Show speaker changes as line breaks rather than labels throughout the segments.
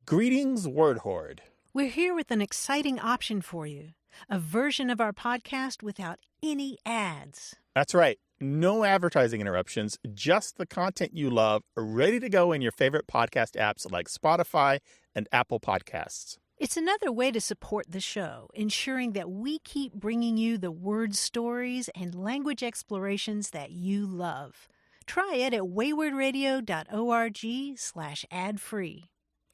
Greetings, Word Horde.
We're here with an exciting option for you, a version of our podcast without any ads.
That's right. No advertising interruptions, just the content you love, ready to go in your favorite podcast apps like Spotify and Apple Podcasts.
It's another way to support the show, ensuring that we keep bringing you the word stories and language explorations that you love. Try it at waywardradio.org/ad-free.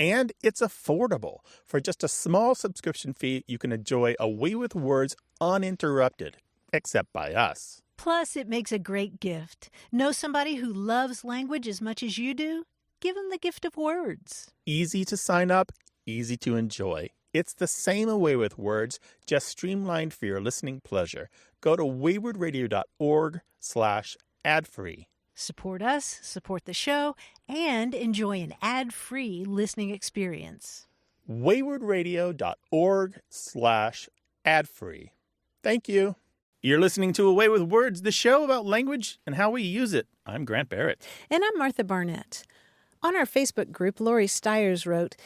And it's affordable. For just a small subscription fee, you can enjoy A Way with Words uninterrupted, except by us.
Plus, it makes a great gift. Know somebody who loves language as much as you do? Give them the gift of words.
Easy to sign up, easy to enjoy. It's the same A Way with Words, just streamlined for your listening pleasure. Go to waywardradio.org/ad-free.
Support us, support the show, and enjoy an ad-free listening experience.
waywardradio.org/ad-free. Thank you. You're listening to A Way with Words, the show about language and how we use it. I'm Grant Barrett.
And I'm Martha Barnett. On our Facebook group, Lori Stiers wrote,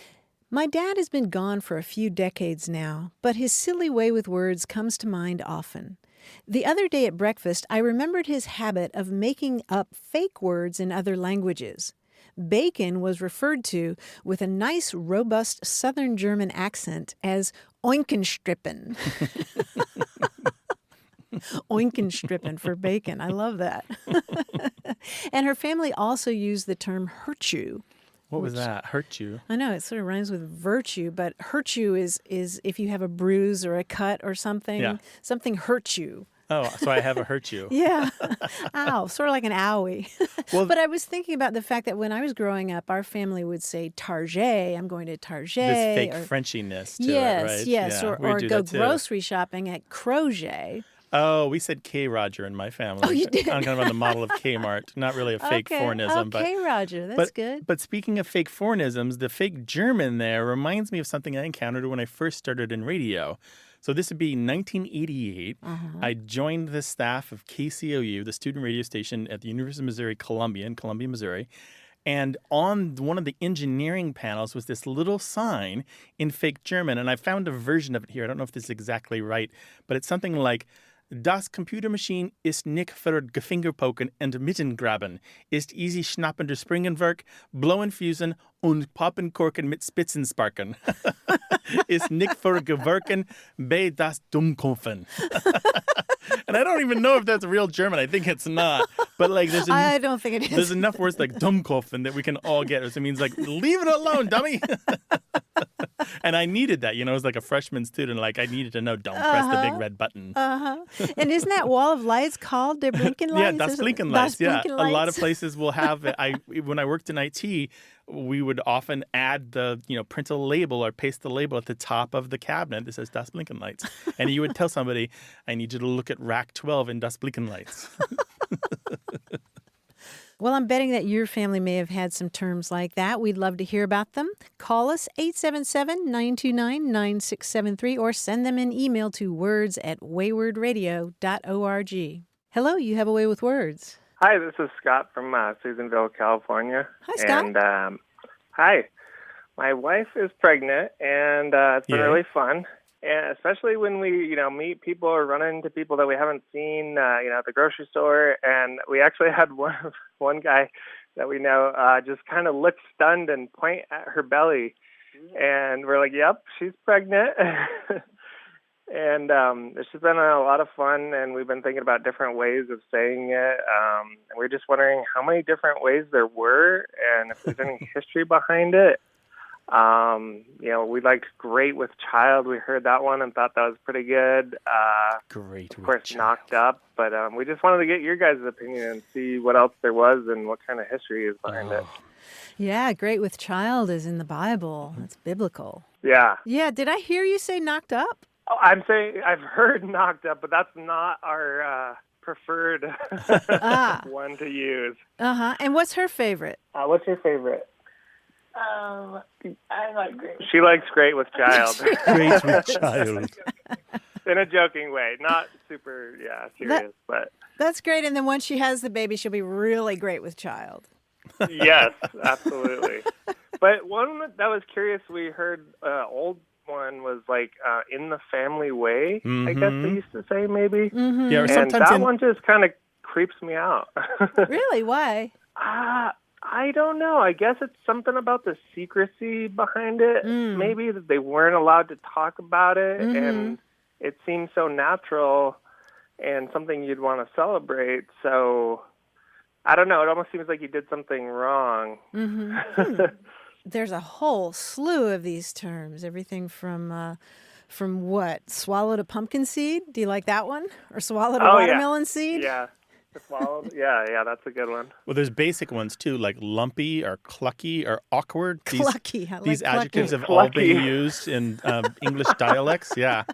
"My dad has been gone for a few decades now, but his silly way with words comes to mind often. The other day at breakfast, I remembered his habit of making up fake words in other languages. Bacon was referred to with a nice, robust Southern German accent as oinkenstrippen." Oinkenstrippen for bacon. I love that. And her family also used the term hurt you.
What was that? Hurt you?
I know, it sort of rhymes with virtue, but hurt you is if you have a bruise or a cut or something, something hurts you.
Oh, so I have a hurt you.
Yeah. Ow, sort of like an owie. Well, but I was thinking about the fact that when I was growing up, our family would say Target, I'm going to Target.
This fake Frenchiness to it, right?
Yes, or go grocery shopping at Crochet.
Oh, we said K. Roger in my family.
Oh, you did?
I'm kind of on the model of Kmart. Not really a fake foreignism.
K. Roger, that's good.
But speaking of fake foreignisms, the fake German there reminds me of something I encountered when I first started in radio. So this would be 1988. I joined the staff of KCOU, the student radio station at the University of Missouri, Columbia, in Columbia, Missouri. And on one of the engineering panels was this little sign in fake German. And I found a version of it here. I don't know if this is exactly right, but it's something like, "Das Computermaschine ist nicht für Gefingerpoken und Mittengraben, ist easy schnappen der Springenwerk, blowen Fusen und Poppenkorken mit Spitzensparken. Ist nicht für Gewerken bei das Dummkopfen." And I don't even know if that's real German. I think it's not. But like,
I don't think it is.
There's enough words like Dummkopfen that we can all get. So it means like, leave it alone, dummy. And I needed that, as like a freshman student, like I needed to know, don't press the big red button.
And isn't that wall of lights called Der Blinken Lights?
Yeah, Das Blinken Lights. Yeah,
Blinken Lights.
A lot of places will have it. When I worked in IT, we would often add the, print a label or paste the label at the top of the cabinet that says Das Blinken Lights. And you would tell somebody, I need you to look at rack 12 in Das Blinken Lights.
Well, I'm betting that your family may have had some terms like that. We'd love to hear about them. Call us 877-929-9673 or send them an email to words@waywardradio.org. Hello, you have A Way with Words.
Hi, this is Scott from Susanville, California.
Hi, Scott.
And hi. My wife is pregnant, and it's been really fun. And especially when we, meet people or run into people that we haven't seen, at the grocery store. And we actually had one guy that we know just kind of look stunned and point at her belly. And we're like, yep, she's pregnant. And it's just been a lot of fun, and we've been thinking about different ways of saying it. And we're just wondering how many different ways there were and if there's any history behind it. We liked Great with Child. We heard that one and thought that was pretty good.
Great with
Of course,
Child.
Knocked Up. But we just wanted to get your guys' opinion and see what else there was and what kind of history is behind it.
Yeah, Great with Child is in the Bible. That's biblical.
Yeah.
Yeah, did I hear you say Knocked Up?
Oh, I'm saying I've heard Knocked Up, but that's not our preferred one to use.
And what's her favorite?
What's your favorite?
I like Great.
She likes Great with Child.
Great with Child.
In a joking way, not super, serious, but...
That's great, and then once she has the baby, she'll be really great with Child.
Yes, absolutely. But one that was curious, we heard old one was like in the family way, I guess they used to say maybe.
Mm-hmm.
Yeah, or
And
sometimes
that one just kind of creeps me out.
Really? Why?
I don't know. I guess it's something about the secrecy behind it. Maybe that they weren't allowed to talk about it, and it seems so natural and something you'd want to celebrate. So I don't know. It almost seems like you did something wrong.
There's a whole slew of these terms. Everything from what? Swallowed a pumpkin seed? Do you like that one? Or swallowed a watermelon seed?
Yeah. Swallowed. Yeah, that's a good one.
Well, there's basic ones too, like lumpy or clucky or awkward.
Clucky. I like
These adjectives
clucky.
have all been used in English dialects. Yeah.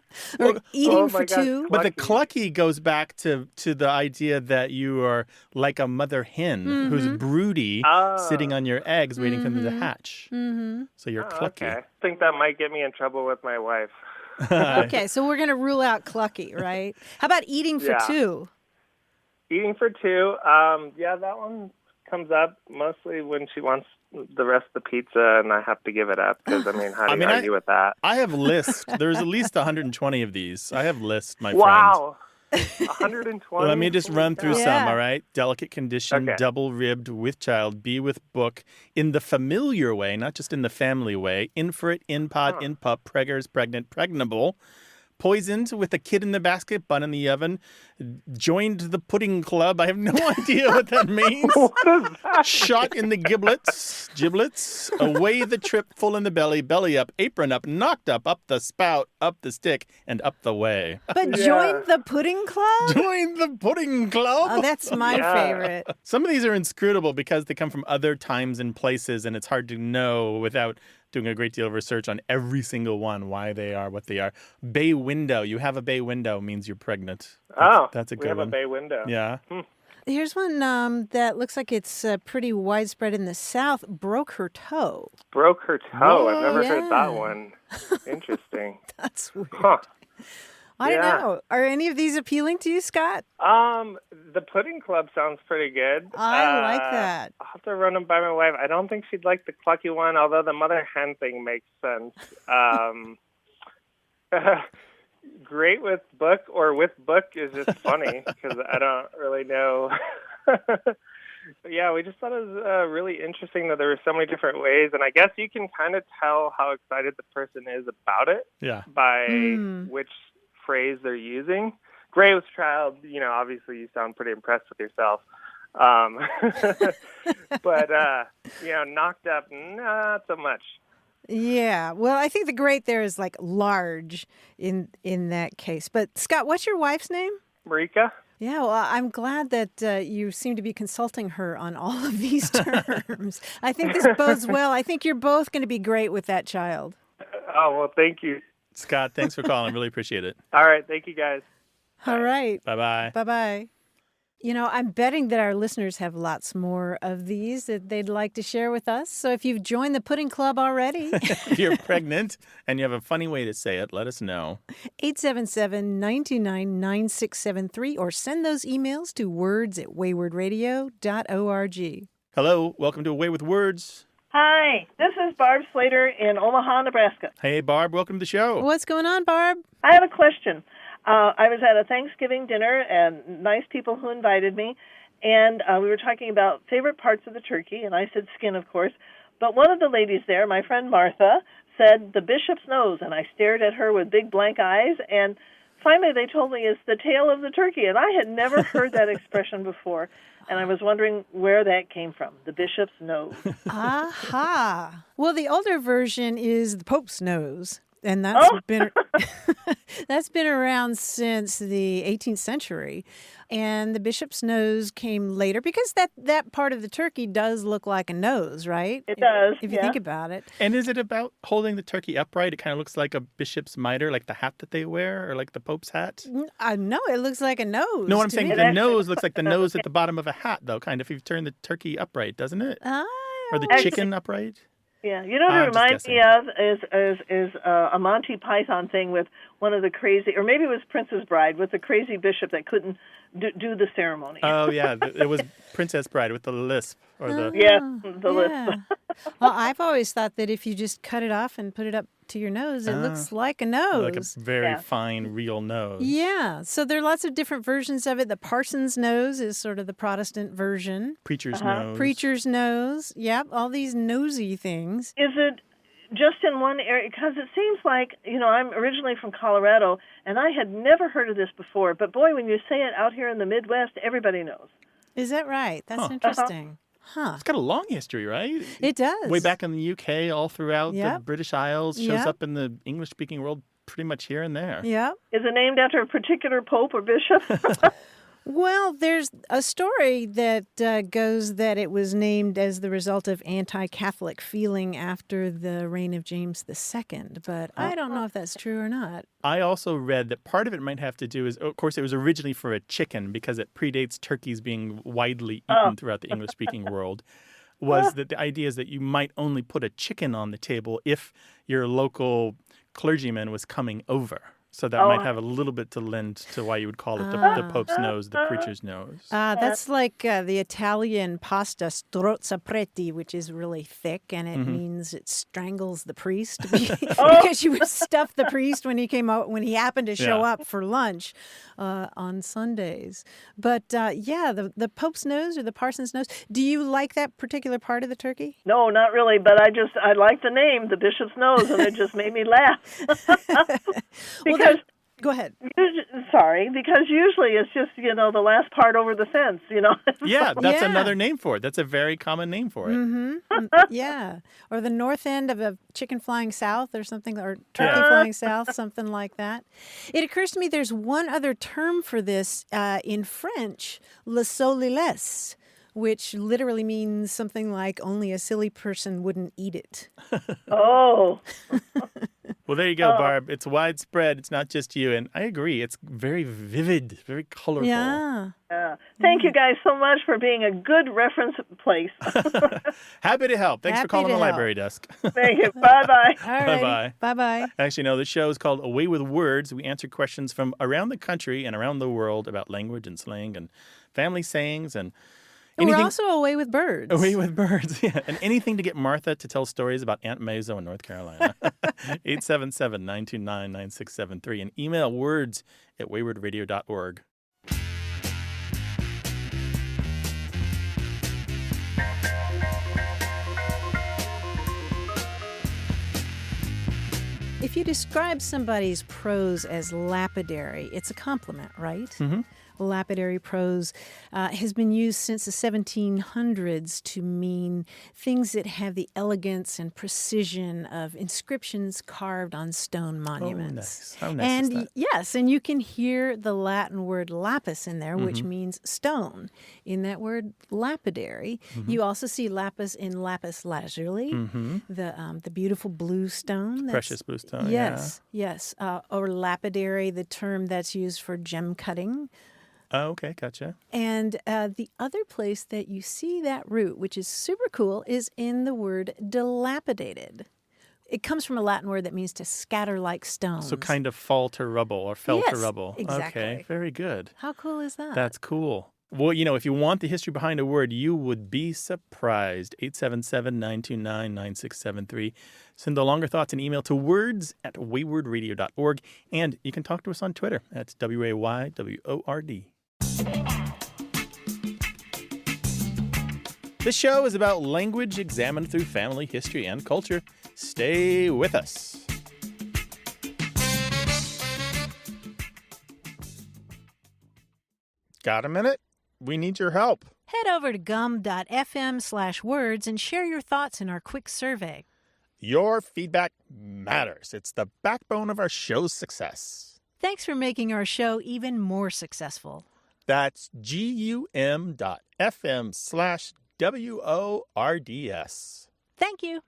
Or eating for
God,
two.
But the clucky goes back to the idea that you are like a mother hen who's broody, sitting on your eggs, waiting for them to hatch. So you're clucky.
Okay. I think that might get me in trouble with my wife.
Okay, so we're going to rule out clucky, right? How about eating for two?
Eating for two, that one comes up mostly when she wants the rest of the pizza and I have to give it up because, how do you argue with that?
I have lists. There's at least 120 of these. I have lists, my friend.
Wow. 120?
Let me just run through some,
Yeah.
all right? Delicate condition,
Okay.
double-ribbed, with child, be with book, in the familiar way, not just in the family way, in for it, in pod, in pup, preggers, pregnant, pregnable, poisoned, with a kid in the basket, bun in the oven, joined the pudding club. I have no idea what that means.
What is that?
Shot in the giblets, away the trip, full in the belly up, apron up, knocked up the spout, up the stick, and up the way.
But join the pudding club?
Join the pudding club.
Oh, that's my favorite.
Some of these are inscrutable because they come from other times and places, and it's hard to know without doing a great deal of research on every single one, why they are what they are. Bay window. You have a bay window means you're pregnant. That's a good
we have
one.
a bay window.
Yeah.
Here's one that looks like it's pretty widespread in the South. Broke her toe.
Broke her toe. I've never
Yeah.
heard that one. Interesting.
That's weird.
Huh.
I don't know. Are any of these appealing to you, Scott?
The pudding club sounds pretty good.
I like that.
I'll have to run them by my wife. I don't think she'd like the clucky one, although the mother hen thing makes sense. Great with book or with book is just funny because I don't really know. But yeah, we just thought it was really interesting that there were so many different ways, and I guess you can kind of tell how excited the person is about it by which phrase they're using. Great with child, obviously you sound pretty impressed with yourself. But, knocked up, not so much.
Yeah. Well, I think the great there is like large in that case. But Scott, what's your wife's name?
Marika?
Yeah, well, I'm glad that you seem to be consulting her on all of these terms. I think this bodes well. I think you're both going to be great with that child.
Oh, well, thank you.
Scott, thanks for calling. Really appreciate it.
All right. Thank you, guys.
All right.
Bye-bye.
Bye-bye. I'm betting that our listeners have lots more of these that they'd like to share with us. So if you've joined the Pudding Club already,
If you're pregnant and you have a funny way to say it, let us know.
877-929-9673 or send those emails to words@waywardradio.org.
Hello, welcome to Away with Words.
Hi, this is Barb Slater in Omaha, Nebraska.
Hey, Barb, welcome to the show.
What's going on, Barb?
I have a question. I was at a Thanksgiving dinner and nice people who invited me, and we were talking about favorite parts of the turkey, and I said skin, of course. But one of the ladies there, my friend Martha, said the bishop's nose, and I stared at her with big blank eyes, and finally they told me it's the tail of the turkey, and I had never heard that expression before, and I was wondering where that came from, the bishop's nose.
Aha. Well, the older version is the Pope's nose. And that's been that's been around since the 18th century. And the bishop's nose came later because that part of the turkey does look like a nose, right?
It does,
If you think about it.
And is it about holding the turkey upright? It kind of looks like a bishop's mitre, like the hat that they wear, or like the Pope's hat?
No, it looks like a nose.
No, what I'm
to
saying,
me.
the nose looks like the nose at the bottom of a hat, though, kind of, if you turn the turkey upright, doesn't it? Or the chicken upright?
Yeah, you know what it
I'm just
reminds me of is a Monty Python thing with one of the crazy, or maybe it was Princess Bride with the crazy bishop that couldn't do the ceremony.
Oh, yeah. It was Princess Bride with the lisp. Or the
Lisp.
Well, I've always thought that if you just cut it off and put it up to your nose, it looks like a nose.
Like a very fine, real nose.
Yeah. So there are lots of different versions of it. The parson's nose is sort of the Protestant version.
Preacher's nose.
Preacher's nose. Yep. All these nosy things.
Is it just in one area? Because it seems like, I'm originally from Colorado, and I had never heard of this before. But boy, when you say it out here in the Midwest, everybody knows.
Is that right? That's interesting. Huh.
It's got a long history, right?
It does.
Way back in the UK, all throughout the British Isles, shows up in the English-speaking world pretty much here and there.
Yeah.
Is it named after a particular pope or bishop?
Well, there's a story that goes that it was named as the result of anti-Catholic feeling after the reign of James II, but I don't know if that's true or not.
I also read that part of it might have to do is, of course, it was originally for a chicken because it predates turkeys being widely eaten throughout the English-speaking world, was that the idea is that you might only put a chicken on the table if your local clergyman was coming over. So that might have a little bit to lend to why you would call it the Pope's nose, the preacher's nose.
That's like the Italian pasta strozza preti, which is really thick, and it means it strangles the priest because you would stuff the priest when he happened to show up for lunch on Sundays. But the Pope's nose or the parson's nose. Do you like that particular part of the turkey?
No, not really. But I like the name, the bishop's nose, and it just made me laugh.
Go ahead.
Sorry, because usually it's just, the last part over the fence,
Yeah, that's another name for it. That's a very common name for it.
Mm-hmm. Yeah. Or the north end of a chicken flying south or something, or turkey flying south, something like that. It occurs to me there's one other term for this in French, le solilès, which literally means something like only a silly person wouldn't eat it.
Oh.
Well, there you go, Barb. It's widespread. It's not just you. And I agree. It's very vivid, very colorful.
Yeah.
Thank you guys so much for being a good reference place.
Happy to help. Thanks for calling the library desk.
Thank you. Bye-bye.
All right.
Bye-bye.
Bye-bye.
Actually, no, the show is called Away with Words. We answer questions from around the country and around the world about language and slang and family sayings and
we're also away with birds.
Away with birds, yeah. And anything to get Martha to tell stories about Aunt Mazo in North Carolina. 877-929-9673. And email words@waywardradio.org.
If you describe somebody's prose as lapidary, it's a compliment, right? Mm-hmm. Lapidary prose has been used since the 1700s to mean things that have the elegance and precision of inscriptions carved on stone monuments.
Oh, nice. How nice is that?
Yes, and you can hear the Latin word lapis in there, which means stone. In that word lapidary, you also see lapis in lapis lazuli, the beautiful blue stone.
Precious blue stone,
yes. Or lapidary, the term that's used for gem cutting.
Oh, okay, gotcha.
And the other place that you see that root, which is super cool, is in the word dilapidated. It comes from a Latin word that means to scatter like stones.
So kind of fall to rubble or fell to rubble.
Exactly.
Okay, very good.
How cool is that?
That's cool. Well, if you want the history behind a word, you would be surprised. 877-929-9673. Send the longer thoughts and email to words@waywardradio.org. And you can talk to us on Twitter. That's WAYWORD. This show is about language examined through family history and culture. Stay with us. Got a minute? We need your help.
Head over to gum.fm/words and share your thoughts in our quick survey.
Your feedback matters. It's the backbone of our show's success.
Thanks for making our show even more successful.
That's gum.fm/WORDS.
Thank you.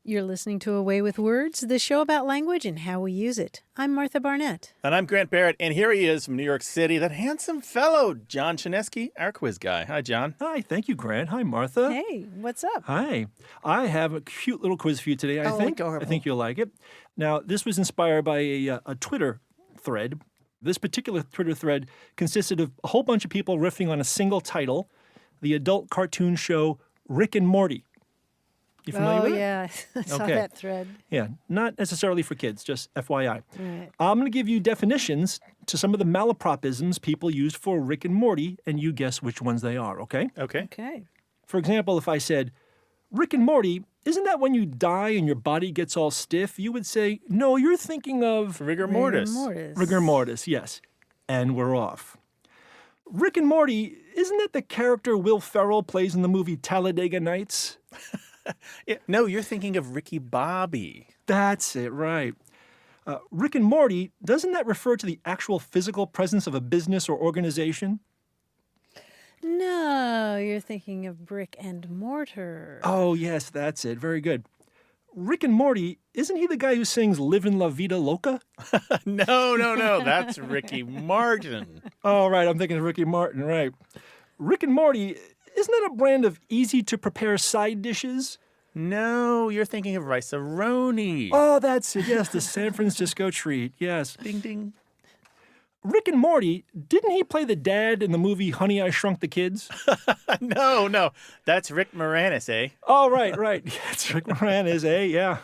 You're listening to A Way with Words, the show about language and how we use it. I'm Martha Barnett.
And I'm Grant Barrett, and here he is from New York City, that handsome fellow, John Chinesky, our quiz guy. Hi, John.
Hi, thank you, Grant. Hi, Martha.
Hey, what's up?
Hi. I have a cute little quiz for you today, I think.
adorable.
I think you'll like it. Now, this was inspired by a Twitter thread. This particular Twitter thread consisted of a whole bunch of people riffing on a single title, the adult cartoon show Rick and Morty. You familiar with it?
Yeah, I saw
Okay.
that thread.
Yeah, not necessarily for kids, just FYI.
Right.
I'm going to give you definitions to some of the malapropisms people used for Rick and Morty, and you guess which ones they are, okay?
Okay.
Okay.
For example, if I said, Rick and Morty, isn't that when you die and your body gets all stiff? You would say, no, you're thinking of
Rigor mortis.
rigor mortis, yes. And we're off. Rick and Morty, isn't that the character Will Ferrell plays in the movie Talladega Nights?
Yeah, no, you're thinking of Ricky Bobby.
That's it, right. Rick and Morty, doesn't that refer to the actual physical presence of a business or organization?
No, you're thinking of brick and mortar.
Oh, yes, that's it. Very good. Rick and Morty, isn't he the guy who sings Livin' La Vida Loca?
No, that's Ricky Martin.
Oh, right, I'm thinking of Ricky Martin, right. Rick and Morty, isn't that a brand of easy-to-prepare side dishes?
No, you're thinking of rice-a-roni.
Oh, that's it, yes, the San Francisco treat, yes.
Ding, ding.
Rick and Morty, didn't he play the dad in the movie Honey, I Shrunk the Kids?
No, that's Rick Moranis, eh?
Oh, right. It's Rick Moranis, eh? Yeah.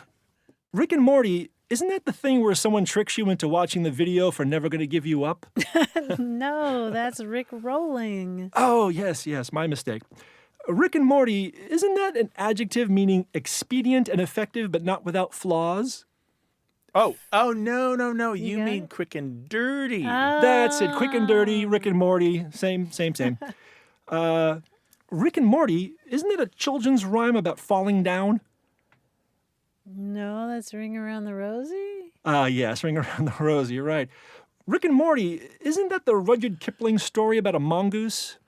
Rick and Morty, isn't that the thing where someone tricks you into watching the video for Never Gonna Give You Up?
No, that's Rick Rolling.
Oh, yes, my mistake. Rick and Morty, isn't that an adjective meaning expedient and effective but not without flaws?
Oh, no. You
got
mean
it?
quick and dirty.
That's it. Quick and dirty, Rick and Morty, same. Rick and Morty, isn't it a children's rhyme about falling down?
No, that's Ring Around the Rosie.
Yes, Ring Around the Rosie, you're right. Rick and Morty, isn't that the Rudyard Kipling story about a mongoose?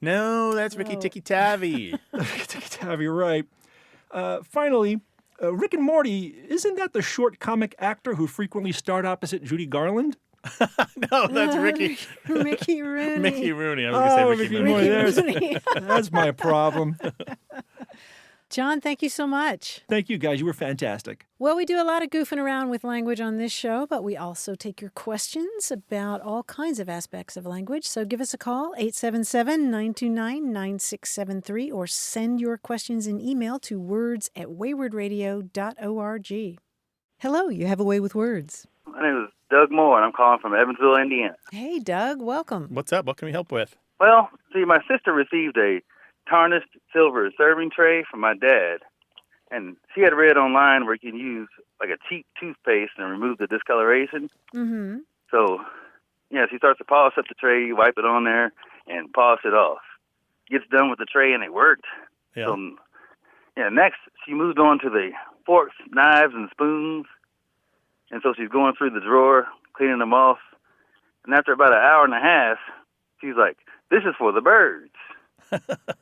No, that's Ricky Tikki Tavi.
You're right. Finally, Rick and Morty, isn't that the short comic actor who frequently starred opposite Judy Garland?
No, that's Ricky.
Mickey Rooney.
Mickey Rooney. I was going to say Ricky Mooney.
Rooney.
That's my problem.
John, thank you so much.
Thank you, guys. You were fantastic.
Well, we do a lot of goofing around with language on this show, but we also take your questions about all kinds of aspects of language. So give us a call, 877-929-9673, or send your questions in email to words@waywardradio.org. Hello, you have A Way with Words.
My name is Doug Moore, and I'm calling from Evansville, Indiana.
Hey, Doug, welcome.
What's up? What can we help with?
Well, see, my sister received a tarnished silver serving tray from my dad, and she had read online where you can use like a cheap toothpaste and remove the discoloration.
Mm-hmm.
So, yeah, she starts to polish up the tray, you wipe it on there, and polish it off. Gets done with the tray, and it worked.
Yeah.
So, next she moved on to the forks, knives, and spoons, and so she's going through the drawer, cleaning them off, and after about an hour and a half, she's like, "This is for the birds."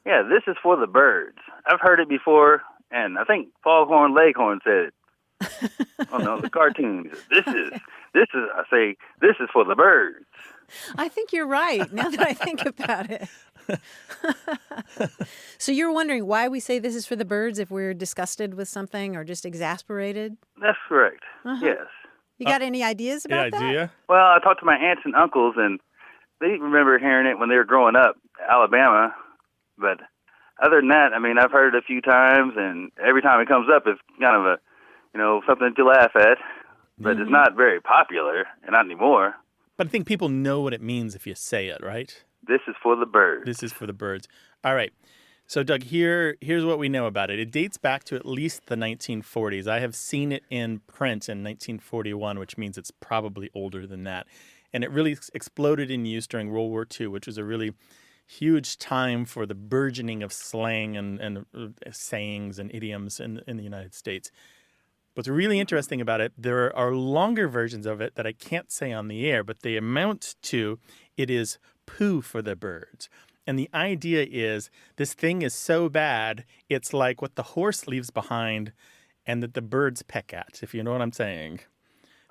Yeah, this is for the birds. I've heard it before, and I think Foghorn Leghorn said it. Oh no, the cartoons. This is. I say, this is for the birds.
I think you're right, now that I think about it. So you're wondering why we say this is for the birds if we're disgusted with something or just exasperated?
That's correct.
Uh-huh.
Yes.
You got any ideas about that?
idea?
Well, I talked to my aunts and uncles, and they remember hearing it when they were growing up, Alabama. But other than that, I mean, I've heard it a few times, and every time it comes up, it's kind of a, something to laugh at. But it's not very popular, and not anymore.
But I think people know what it means if you say it, right?
This is for the birds.
This is for the birds. All right. So, Doug, here's what we know about it. It dates back to at least the 1940s. I have seen it in print in 1941, which means it's probably older than that. And it really exploded in use during World War II, which was a really huge time for the burgeoning of slang and sayings and idioms in the United States. What's really interesting about it, there are longer versions of it that I can't say on the air, but they amount to, it is poo for the birds. And the idea is this thing is so bad, it's like what the horse leaves behind and that the birds peck at, if you know what I'm saying.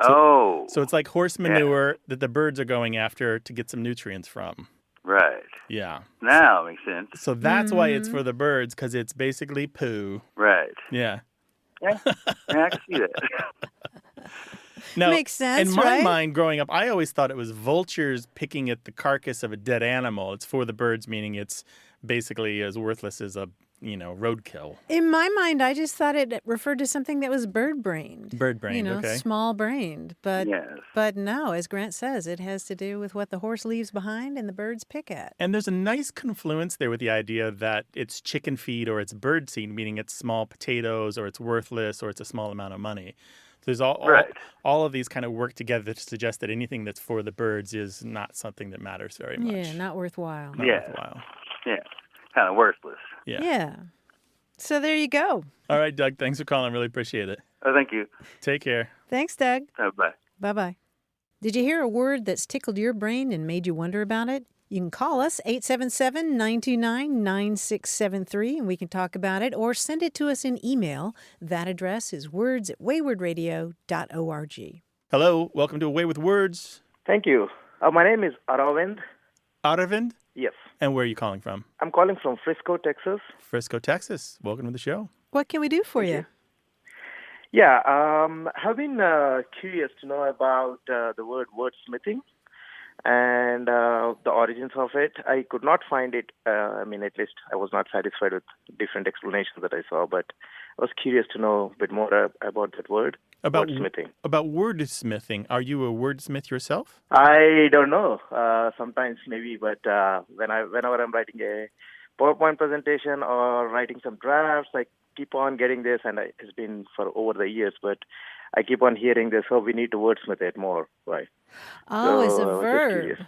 So it's like horse manure that the birds are going after to get some nutrients from.
Right.
Yeah.
Now it makes sense.
So that's why it's for the birds, because it's basically poo.
Right.
Yeah.
Yeah, I can see that.
Now,
Makes sense,
in my
right?
mind, growing up, I always thought it was vultures picking at the carcass of a dead animal. It's for the birds, meaning it's basically as worthless as a, roadkill.
In my mind, I just thought it referred to something that was bird-brained.
Bird-brained, okay.
Small-brained. But
Yes.
but no, as Grant says, it has to do with what the horse leaves behind and the birds pick at.
And there's a nice confluence there with the idea that it's chicken feed or it's bird seed, meaning it's small potatoes or it's worthless or it's a small amount of money. So there's all of these kind of work together to suggest that anything that's for the birds is not something that matters very much.
Yeah, not worthwhile.
Not worthwhile.
Yeah. Kind of worthless.
Yeah. So there you go.
All right, Doug, thanks for calling. Really appreciate it.
Oh, thank you.
Take care.
Thanks, Doug.
Bye.
Bye-bye. Did you hear a word that's tickled your brain and made you wonder about it? You can call us, 877-929-9673, and we can talk about it, or send it to us in email. That address is words@waywardradio.org.
Hello, welcome to Away with Words.
Thank you. My name is Aravind.
Aravind?
Yes.
And where are you calling from?
I'm calling from Frisco, Texas.
Frisco, Texas. Welcome to the show.
What can we do for you?
Yeah, I've been curious to know about the word wordsmithing and the origins of it. I could not find it. At least I was not satisfied with different explanations that I saw, but I was curious to know a bit more about that word, wordsmithing.
About wordsmithing. Are you a wordsmith yourself?
I don't know. Sometimes maybe, but whenever I'm writing a PowerPoint presentation or writing some drafts, I keep on getting this, and it's been for over the years, but I keep on hearing this, we need to wordsmith it more, right?
Oh, as a
just
verb.
curious.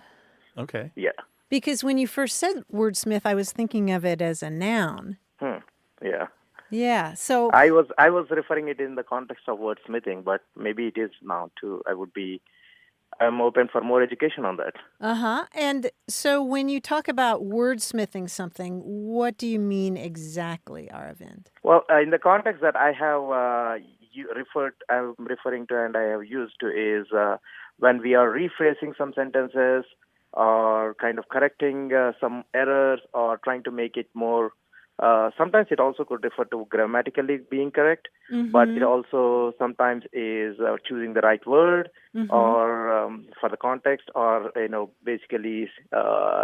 Okay.
Yeah.
Because when you first said wordsmith, I was thinking of it as a noun.
Yeah.
Yeah, so...
I was referring it in the context of wordsmithing, but maybe it is now too. I'm open for more education on that.
Uh-huh. And so when you talk about wordsmithing something, what do you mean exactly, Aravind?
Well, in the context that I have I'm referring to and I have used to is when we are rephrasing some sentences or kind of correcting some errors or trying to make it more. Sometimes it also could refer to grammatically being correct, but it also sometimes is choosing the right word or for the context or, basically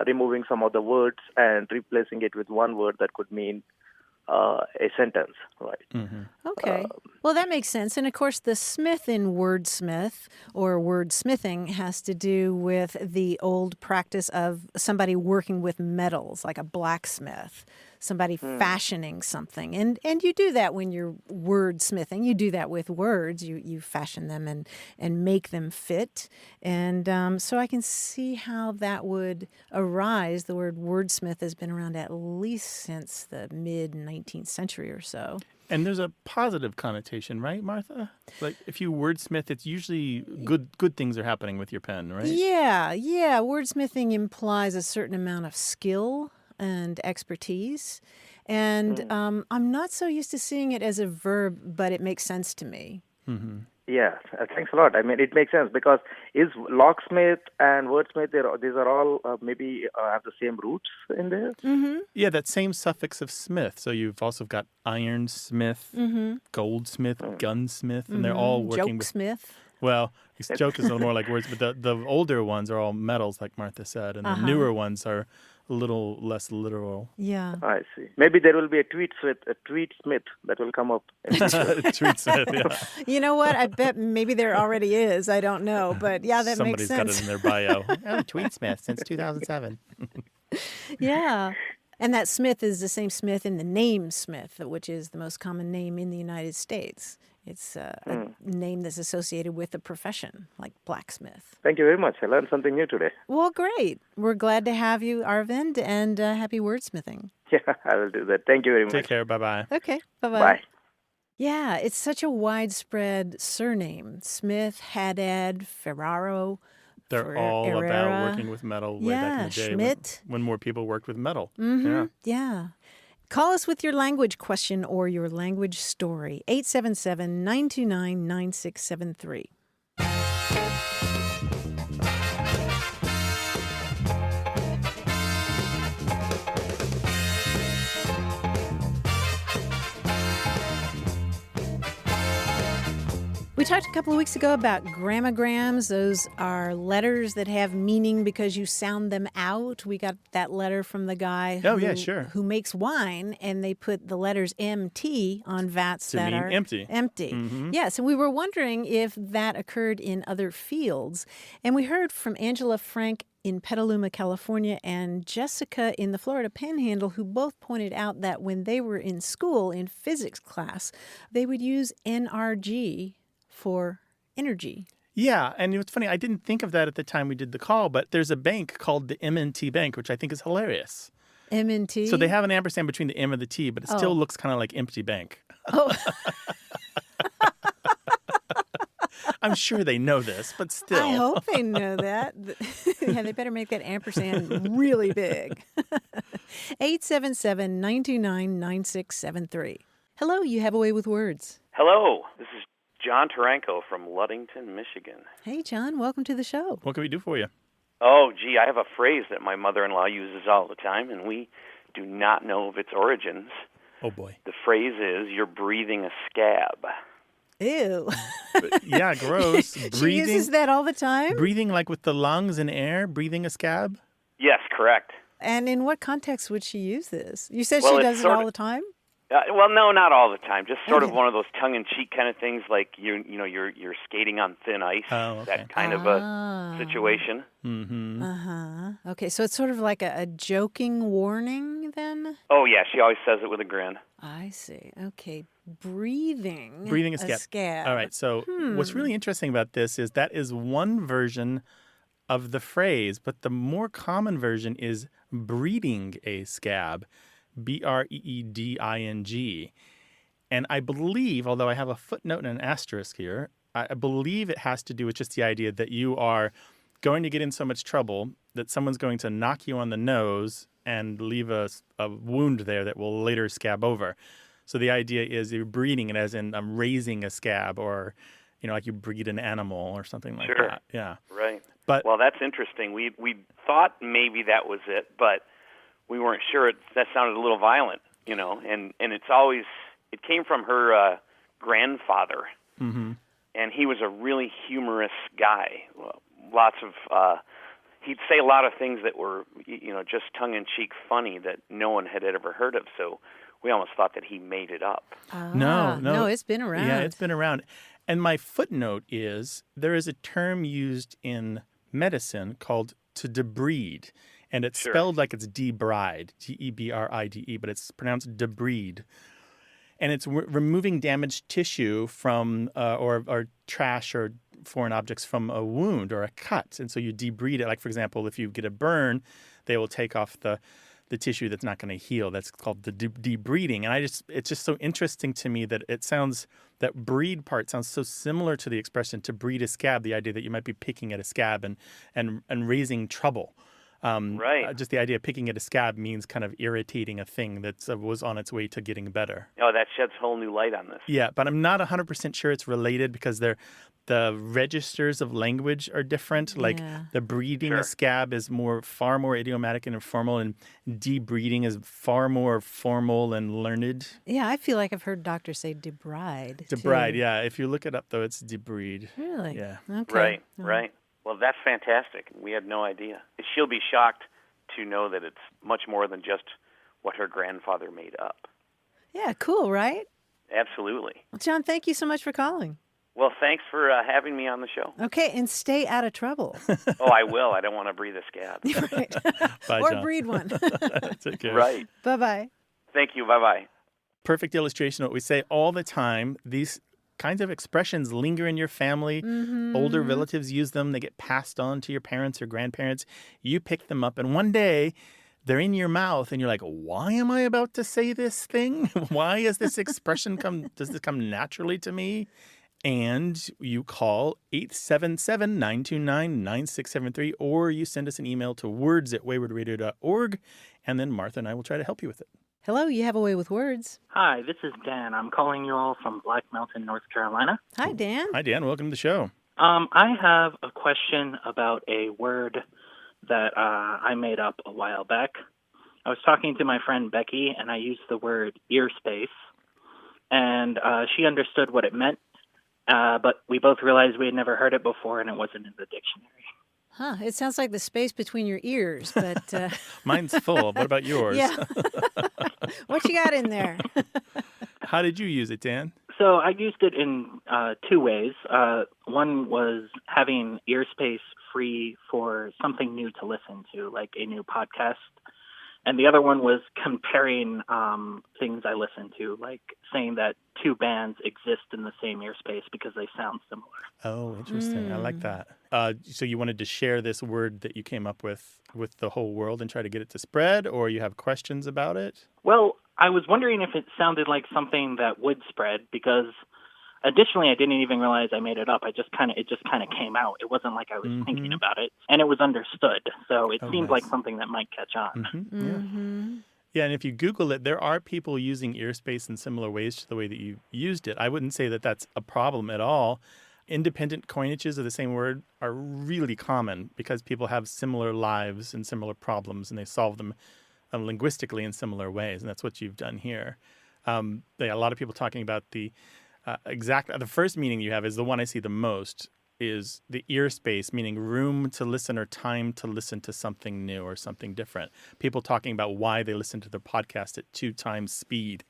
removing some of the words and replacing it with one word that could mean a sentence, right?
Okay. Well, that makes sense. And of course, the smith in wordsmith or wordsmithing has to do with the old practice of somebody working with metals, like a blacksmith, somebody fashioning something. And you do that when you're wordsmithing. You do that with words. You fashion them and make them fit. And so I can see how that would arise. The word wordsmith has been around at least since the mid-19th century or so.
And there's a positive connotation, right, Martha? Like if you wordsmith, it's usually good things are happening with your pen, right?
Yeah. Wordsmithing implies a certain amount of skill and expertise. And I'm not so used to seeing it as a verb, but it makes sense to me.
Yeah, thanks a lot. It makes sense because is locksmith and wordsmith, these are all maybe have the same roots in there?
Yeah, that same suffix of smith. So you've also got ironsmith, goldsmith, gunsmith, and they're all working with...
Jokesmith.
Well, joke is a little more like words, but the older ones are all metals, like Martha said, and the newer ones are a little less literal.
Yeah.
I see. Maybe there will be a tweetsmith that will come up.
Tweetsmith, yeah.
You know what? I bet maybe there already is. I don't know. But yeah, that
Somebody's
makes sense.
got it in their bio. Tweetsmith since 2007.
Yeah. And that Smith is the same Smith in the name Smith, which is the most common name in the United States. It's a name that's associated with a profession, like blacksmith.
Thank you very much. I learned something new today.
Well, great. We're glad to have you, Aravind, and happy wordsmithing.
Yeah, I will do that. Thank you very much.
Take care. Bye-bye.
Okay. Bye-bye.
Bye.
Yeah, it's such a widespread surname. Smith, Haddad, Ferraro.
They're all
Herrera.
about working with metal way back in the day
Schmidt.
when more people worked with metal.
Yeah. Call us with your language question or your language story. 877-929-9673. We talked a couple of weeks ago about grammograms. Those are letters that have meaning because you sound them out. We got that letter from the guy who makes wine, and they put the letters MT on vats
to
that
mean
are
empty.
Mm-hmm. Yes, and we were wondering if that occurred in other fields. And we heard from Angela Frank in Petaluma, California, and Jessica in the Florida Panhandle, who both pointed out that when they were in school in physics class, they would use NRG for energy.
Yeah, and it's funny, I didn't think of that at the time we did the call, but there's a bank called the M&T Bank, which I think is hilarious.
M&T?
So they have an ampersand between the M and the T, but it still looks kind of like empty bank.
Oh.
I'm sure they know this, but still.
I hope they know that. Yeah, they better make that ampersand really big. 877-929-9673. Hello, you have a way with words.
Hello, this is John Taranko from Ludington, Michigan.
Hey, John, welcome to the show.
What can we do for you?
Oh, gee, I have a phrase that my mother-in-law uses all the time, and we do not know of its origins.
Oh, boy.
The phrase is, you're breathing a scab.
Ew.
Yeah, gross.
She uses that all the time?
Breathing like with the lungs and air, breathing a scab?
Yes, correct.
And in what context would she use this? You said
Well,
she does it all the time?
Well, no, not all the time. Just sort of one of those tongue-in-cheek kind of things, like you're skating on thin ice.
Oh, okay.
That kind of a situation.
Mm-hmm.
Okay, so it's sort of like a joking warning then?
Oh yeah, she always says it with a grin.
I see. Okay, breathing
a scab. All right. So what's really interesting about this is that is one version of the phrase, but the more common version is breeding a scab. Breeding. And I believe, although I have a footnote and an asterisk here, I believe it has to do with just the idea that you are going to get in so much trouble that someone's going to knock you on the nose and leave a wound there that will later scab over. So the idea is you're breeding it as in raising a scab, or, like you breed an animal or something like that. Yeah.
Right.
But
well, that's interesting. We thought maybe that was it, but we weren't sure. That sounded a little violent, and it came from her grandfather.
Mm-hmm.
And he was a really humorous guy. Lots of, he'd say a lot of things that were, just tongue-in-cheek funny that no one had ever heard of. So we almost thought that he made it up.
No,
it's been around.
Yeah, it's been around. And my footnote is there is a term used in medicine called to debride. And it's spelled like it's debride, Debride, but it's pronounced debride. And it's removing damaged tissue from or trash or foreign objects from a wound or a cut. And so you debride it. Like, for example, if you get a burn, they will take off the tissue that's not going to heal. That's called the debriding. And it's just so interesting to me that that breed part sounds so similar to the expression to breed a scab, the idea that you might be picking at a scab and raising trouble.
Right.
Just the idea of picking at a scab means kind of irritating a thing that was on its way to getting better.
Oh, that sheds a whole new light on this.
Yeah, but I'm not 100% sure it's related because the registers of language are different. Like the breeding a scab is far more idiomatic and informal, and debreeding is far more formal and learned.
Yeah, I feel like I've heard doctors say debride.
Debride,
too.
yeah. If you look it up, though, it's debride.
Really?
Yeah.
Okay.
Right. Well, that's fantastic. We had no idea. She'll be shocked to know that it's much more than just what her grandfather made up.
Yeah, cool, right?
Absolutely.
Well, John, thank you so much for calling.
Well, thanks for having me on the show.
Okay, and stay out of trouble.
Oh, I will. I don't want to breathe a scab.
Right.
Bye,
or
John.
breed one.
Take care.
Right.
Bye-bye.
Thank you. Bye-bye.
Perfect illustration of what we say all the time. These kinds of expressions linger in your family.
Mm-hmm.
Older relatives use them. They get passed on to your parents or grandparents. You pick them up, and one day they're in your mouth, and you're like, why am I about to say this thing? Why is this expression does this come naturally to me? And you call 877-929-9673, or you send us an email to words@waywardradio.org, and then Martha and I will try to help you with it.
Hello, you have a way with words.
Hi, this is Dan. I'm calling you all from Black Mountain, North Carolina.
Hi, Dan.
Hi, Dan. Welcome to the show.
I have a question about a word that I made up a while back. I was talking to my friend Becky, and I used the word ear space, and she understood what it meant, but we both realized we had never heard it before, and it wasn't in the dictionary.
Huh, it sounds like the space between your ears, but...
Mine's full. What about yours?
Yeah. What you got in there?
How did you use it, Dan?
So I used it in two ways. One was having ear space free for something new to listen to, like a new podcast. And the other one was comparing things I listen to, like saying that two bands exist in the same ear space because they sound similar.
Oh, interesting. I like that. So you wanted to share this word that you came up with the whole world and try to get it to spread, or you have questions about it?
Well, I was wondering if it sounded like something that would spread, because additionally, I didn't even realize I made it up. It just kind of came out. It wasn't like I was thinking about it, and it was understood. So it seemed like something that might catch on.
Yeah, and if you Google it, there are people using ear space in similar ways to the way that you used it. I wouldn't say that that's a problem at all. Independent coinages of the same word are really common because people have similar lives and similar problems, and they solve them linguistically in similar ways, and that's what you've done here. A lot of people talking about the first meaning you have is the one I see the most, is the ear space, meaning room to listen or time to listen to something new or something different. People talking about why they listen to their podcast at 2 times speed.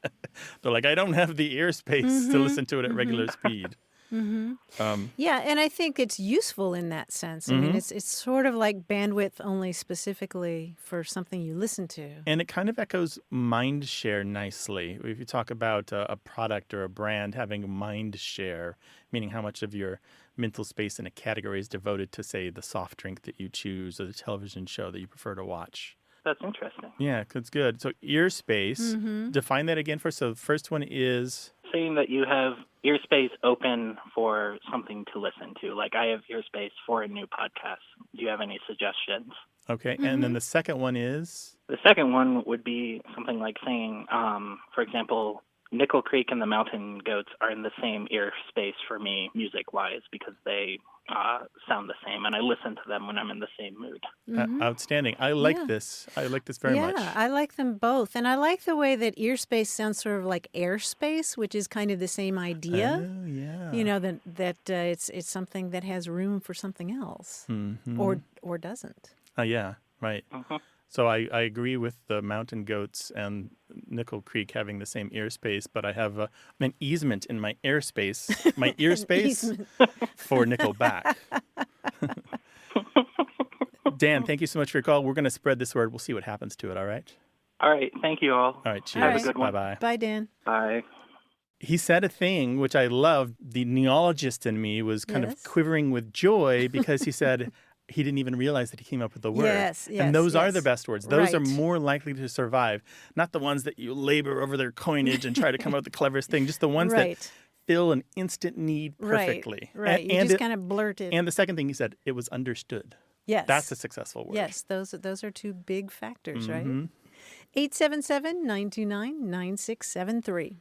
They're like, I don't have the ear space to listen to it at regular speed.
Yeah, and I think it's useful in that sense. I mean, it's sort of like bandwidth only specifically for something you listen to.
And it kind of echoes mind share nicely. If you talk about a product or a brand having mind share, meaning how much of your mental space in a category is devoted to, say, the soft drink that you choose or the television show that you prefer to watch.
That's interesting.
Yeah, that's good. So ear space, define that again for us. So the first one is...
saying that you have ear space open for something to listen to. Like I have ear space for a new podcast. Do you have any suggestions?
Okay, and then the second one is?
The second one would be something like saying, for example, Nickel Creek and the Mountain Goats are in the same ear space for me music-wise because they sound the same, and I listen to them when I'm in the same mood.
Outstanding. I like this. I like this very much.
Yeah, I like them both. And I like the way that ear space sounds sort of like airspace, which is kind of the same idea.
Oh, yeah.
You know, that it's something that has room for something else or doesn't.
Yeah, right. So I agree with the Mountain Goats and Nickel Creek having the same ear space, but I have an easement in my airspace, my ear space for Nickelback. Dan, thank you so much for your call. We're going to spread this word. We'll see what happens to it, all right?
All right. Thank you all.
All right. Cheers.
Have a good one.
Bye-bye.
Bye, Dan.
Bye.
He said a thing which I loved. The neologist in me was kind of quivering with joy because he said... he didn't even realize that he came up with the word.
Yes,
and those are the best words. Those are
Right.
more likely to survive. Not the ones that you labor over their coinage and try to come up with the cleverest thing. Just the ones that fill an instant need perfectly.
Right. You just kind of blurted.
And the second thing he said, it was understood.
Yes.
That's a successful word.
Yes, those are two big factors, right? 877-929-9673.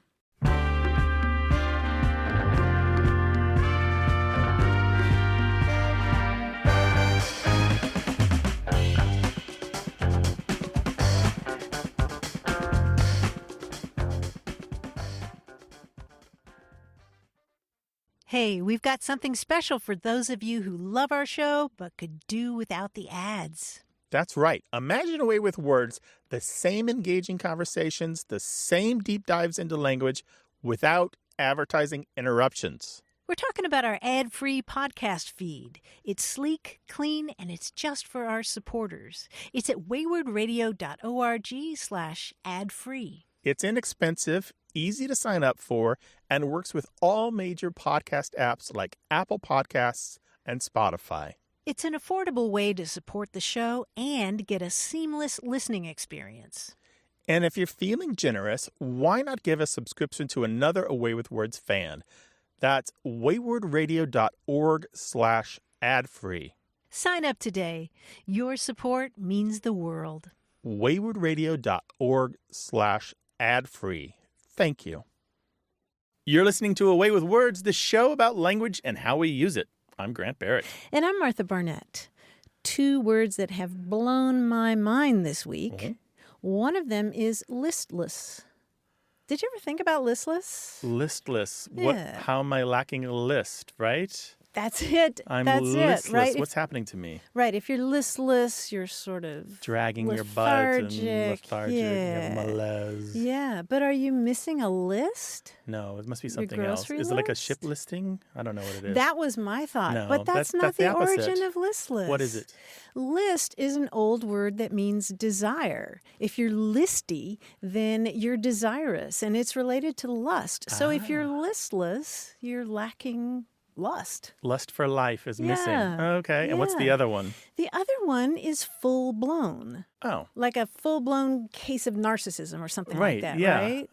Hey, we've got something special for those of you who love our show but could do without the ads.
That's right. Imagine a way with words, the same engaging conversations, the same deep dives into language without advertising interruptions.
We're talking about our ad-free podcast feed. It's sleek, clean, and it's just for our supporters. It's at waywardradio.org/ad-free.
It's inexpensive, easy to sign up for, and works with all major podcast apps like Apple Podcasts and Spotify.
It's an affordable way to support the show and get a seamless listening experience.
And if you're feeling generous, why not give a subscription to another Away with Words fan? That's waywardradio.org/ad-free.
Sign up today. Your support means the world.
waywardradio.org/ad-free. ad-free. Thank you. You're listening to Away with Words, the show about language and how we use it. I'm Grant Barrett.
And I'm Martha Barnett. 2 words that have blown my mind this week.
Mm-hmm.
One of them is listless. Did you ever think about listless?
Listless.
Yeah.
How am I lacking a list, right?
That's it.
That's listless.
It, right?
What's happening to me?
Right. If you're listless, you're sort of
dragging your butt and lethargic.
Yeah.
You have malaise.
Yeah. But are you missing a list?
No, it must be something
Your
else.
grocery
Is it like a
list?
ship listing? I don't know what it is.
That was my thought.
No,
but that's not
that's
the
the opposite.
origin of listless.
What is it?
List is an old word that means desire. If you're listy, then you're desirous, and it's related to lust. So if you're listless, you're lacking lust.
Lust for life is missing.
Yeah.
Okay. And what's the
Yeah.
other one?
The other one is full-blown.
Oh.
Like a full-blown case of narcissism or something
Right.
like that,
Yeah.
right?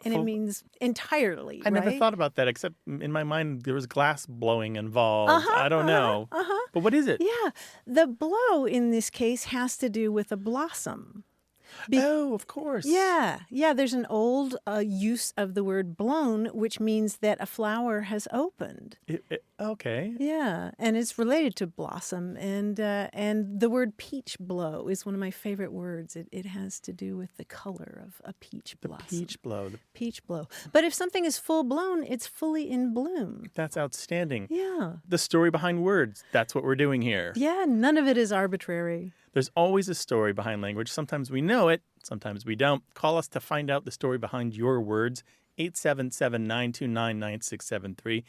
And it means entirely,
I never
right?
thought about that, except in my mind there was glass blowing involved. I don't know. But what is it?
Yeah. The blow in this case has to do with a blossom.
Oh, of course.
Yeah. There's an old use of the word blown, which means that a flower has opened.
Okay.
Yeah, and it's related to blossom, and the word peach blow is one of my favorite words. It has to do with the color of a peach blossom.
Peach blow.
Peach blow. But if something is full blown, it's fully in bloom.
That's outstanding.
Yeah.
The story behind words. That's what we're doing here.
Yeah, none of it is arbitrary.
There's always a story behind language. Sometimes we know it, sometimes we don't. Call us to find out the story behind your words, 877-929-9673.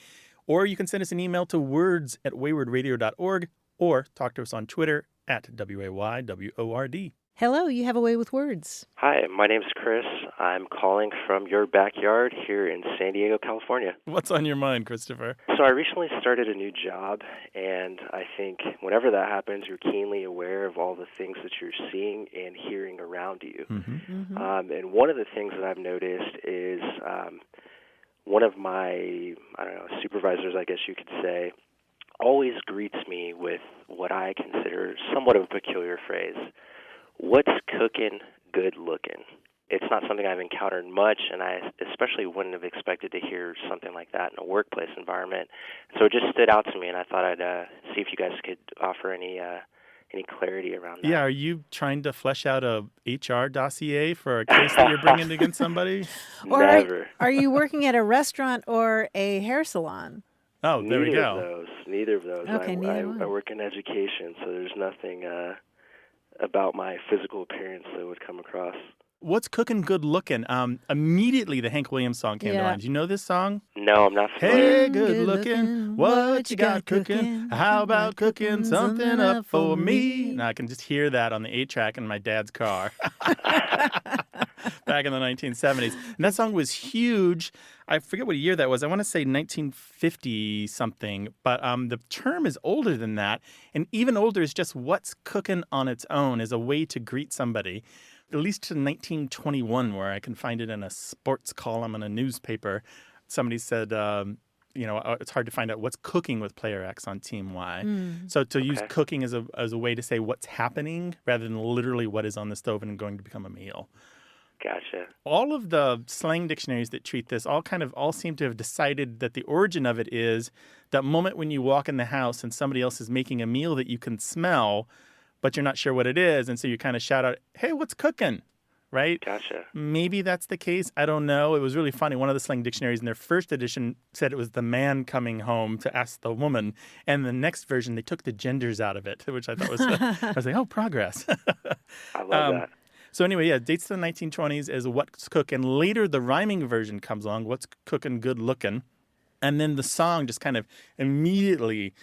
Or you can send us an email to words@waywardradio.org or talk to us on Twitter @WAYWORD.
Hello, you have a way with words.
Hi, my name's Chris. I'm calling from your backyard here in San Diego, California.
What's on your mind, Christopher?
So I recently started a new job, and I think whenever that happens, you're keenly aware of all the things that you're seeing and hearing around you. And one of the things that I've noticed is one of my, supervisors, I guess you could say, always greets me with what I consider somewhat of a peculiar phrase. What's cooking, good looking? It's not something I've encountered much, and I especially wouldn't have expected to hear something like that in a workplace environment. So it just stood out to me, and I thought I'd see if you guys could offer any clarity around that.
Yeah, are you trying to flesh out a HR dossier for a case that you're bringing against somebody?
Or
Never.
Are you working at a restaurant or a hair salon?
Oh, there we go.
Neither of those.
Okay,
I work in education, so there's nothing about my physical appearance that would come across.
What's cooking good looking? Immediately the Hank Williams song came to mind. Do you know this song?
No, I'm not familiar.
Hey, good looking, what you got cooking? How about cooking something up for me? Now I can just hear that on the 8-track in my dad's car back in the 1970s. And that song was huge. I forget what year that was. I want to say 1950-something. But the term is older than that. And even older is just what's cooking on its own is a way to greet somebody. At least to 1921, where I can find it in a sports column in a newspaper. Somebody said, it's hard to find out what's cooking with player X on team Y. So to use cooking as a way to say what's happening rather than literally what is on the stove and going to become a meal.
Gotcha.
All of the slang dictionaries that treat this all seem to have decided that the origin of it is that moment when you walk in the house and somebody else is making a meal that you can smell, but you're not sure what it is, and so you kind of shout out, hey, what's cooking? Right?
Gotcha.
Maybe that's the case. I don't know. It was really funny. One of the slang dictionaries in their first edition said it was the man coming home to ask the woman, and the next version, they took the genders out of it, which I thought was, I was like, oh, progress.
I love that.
So anyway, dates to the 1920s as what's cooking. Later, the rhyming version comes along, what's cooking, good looking. And then the song just kind of immediately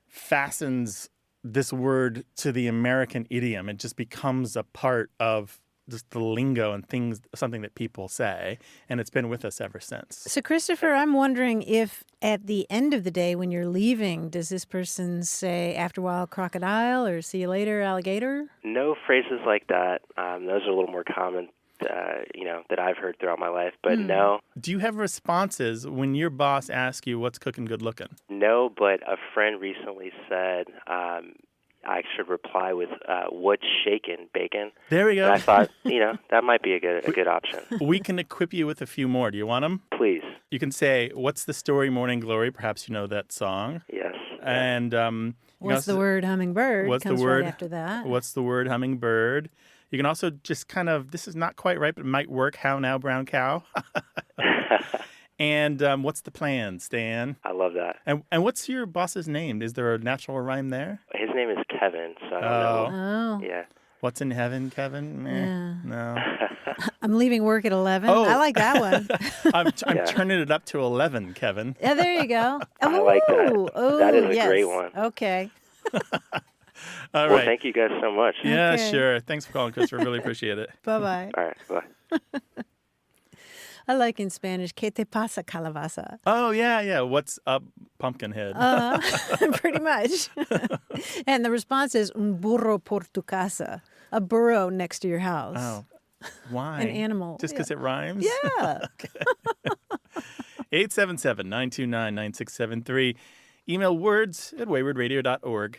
fastens this word to the American idiom. It just becomes a part of just the lingo and something that people say, and it's been with us ever since.
So, Christopher, I'm wondering if at the end of the day when you're leaving, does this person say, after a while, crocodile, or see you later, alligator?
No phrases like that. Those are a little more common, that I've heard throughout my life, but no.
Do you have responses when your boss asks you what's cooking good looking?
No, but a friend recently said, I should reply with "What's shaken, bacon?"
There we go.
And I thought, that might be a good option.
We can equip you with a few more. Do you want them?
Please.
You can say, "What's the story, Morning Glory?" Perhaps you know that song.
Yes.
And
what's the word hummingbird?
What's
comes
the word
right after that?
What's the word hummingbird? You can also just kind of, this is not quite right, but it might work. How now, brown cow? And what's the plan, Stan?
I love that.
And what's your boss's name? Is there a natural rhyme there?
His name is Kevin, so I don't know.
Oh.
Yeah.
What's in heaven, Kevin?
Yeah.
No.
I'm leaving work at 11.
Oh.
I like that one.
I'm turning it up to 11, Kevin.
Yeah, there you go.
I like that.
Oh,
That is a
yes.
great one.
Okay.
All
Well,
right.
thank you guys so much.
Yeah,
Okay.
sure. Thanks for calling, Christopher. Really appreciate it.
Bye-bye.
All right, bye.
I like in Spanish, ¿Qué te pasa, calabaza?
Oh, yeah. What's up, Pumpkinhead?
Pretty much. And the response is, un burro por tu casa, a burro next to your house.
Oh, why?
An animal.
Just because it rhymes?
Yeah.
877-929-9673. Email words@waywardradio.org.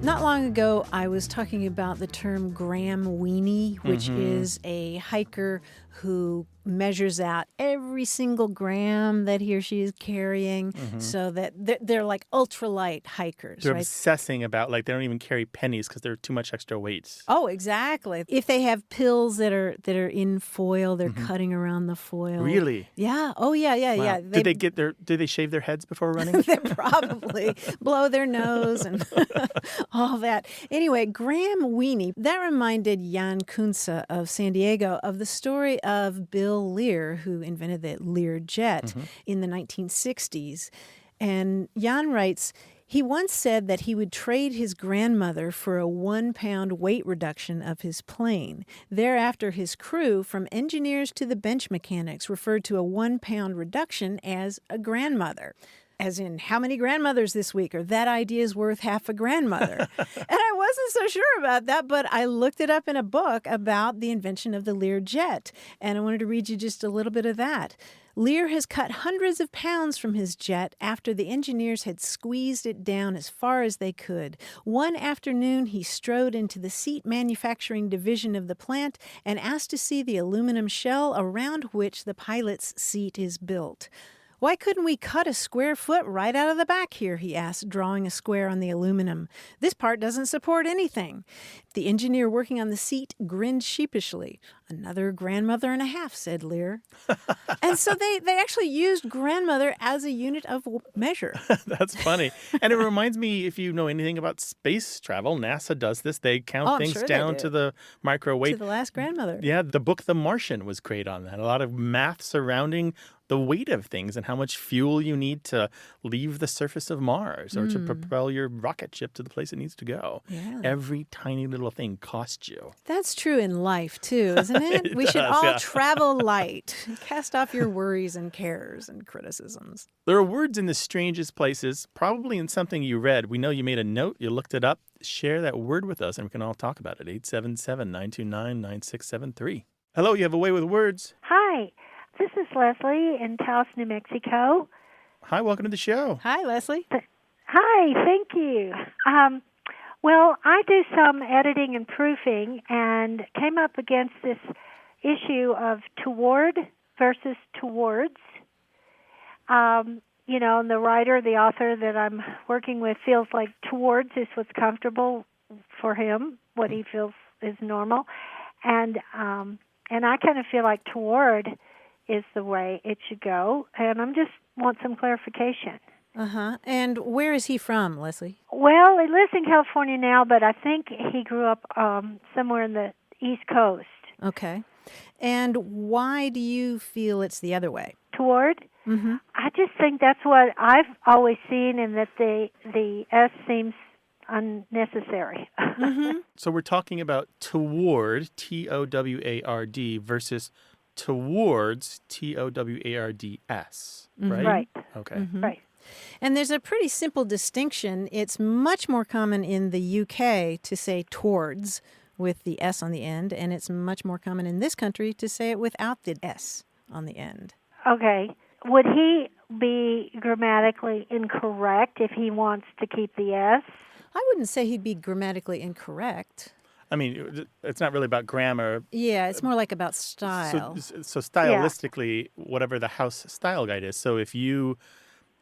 Not long ago, I was talking about the term gram weenie, which is a hiker who measures out every single gram that he or she is carrying so that they're like ultralight hikers,
They're
right?
obsessing about, like, they don't even carry pennies because they're too much extra weight.
Oh, exactly. If they have pills that are in foil, they're cutting around the foil.
Really?
Yeah. Oh, yeah.
Wow. Do they shave their heads before running?
They probably blow their nose and all that. Anyway, Graham Weenie, that reminded Jan Kunze of San Diego of the story of Bill Lear, who invented the Lear jet in the 1960s. And Jan writes, he once said that he would trade his grandmother for a 1-pound weight reduction of his plane. Thereafter, his crew, from engineers to the bench mechanics, referred to a 1-pound reduction as a grandmother. As in, how many grandmothers this week? Or that idea is worth half a grandmother. And I wasn't so sure about that, but I looked it up in a book about the invention of the Lear jet. And I wanted to read you just a little bit of that. Lear has cut hundreds of pounds from his jet after the engineers had squeezed it down as far as they could. One afternoon, he strode into the seat manufacturing division of the plant and asked to see the aluminum shell around which the pilot's seat is built. Why couldn't we cut a square foot right out of the back here, he asked, drawing a square on the aluminum. This part doesn't support anything. The engineer working on the seat grinned sheepishly. Another grandmother and a half, said Lear. And so they actually used grandmother as a unit of measure.
That's funny. And it reminds me, if you know anything about space travel, NASA does this. They count things down to the micro weight.
To the last grandmother.
Yeah, the book The Martian was great on that. A lot of math surrounding the weight of things and how much fuel you need to leave the surface of Mars or to propel your rocket ship to the place it needs to go.
Yeah.
Every tiny little thing costs you.
That's true in life, too, isn't it? We should all travel light. Cast off your worries and cares and criticisms.
There are words in the strangest places, probably in something you read. We know you made a note, you looked it up. Share that word with us and we can all talk about it. 877-929-9673. Hello, you have a way with words.
Hi. This is Leslie in Taos, New Mexico.
Hi, welcome to the show.
Hi, Leslie.
Hi, thank you. Well, I do some editing and proofing and came up against this issue of toward versus towards. And the writer, the author that I'm working with feels like towards is what's comfortable for him, what he feels is normal. And I kind of feel like toward is the way it should go, and I'm just want some clarification.
And where is he from, Leslie?
Well, he lives in California now, but I think he grew up somewhere in the East Coast.
Okay. And why do you feel it's the other way?
Toward? I just think that's what I've always seen, and that the S seems unnecessary.
So we're talking about toward, T-O-W-A-R-D, versus towards, T-O-W-A-R-D-S, right?
Right.
Okay.
Right.
And there's a pretty simple distinction. It's much more common in the UK to say towards with the S on the end, and it's much more common in this country to say it without the S on the end.
Okay. would he be grammatically incorrect if he wants to keep the S?
I wouldn't say he'd be grammatically incorrect.
I mean, it's not really about grammar.
Yeah, it's more like about style.
So stylistically, whatever the house style guide is. So if you,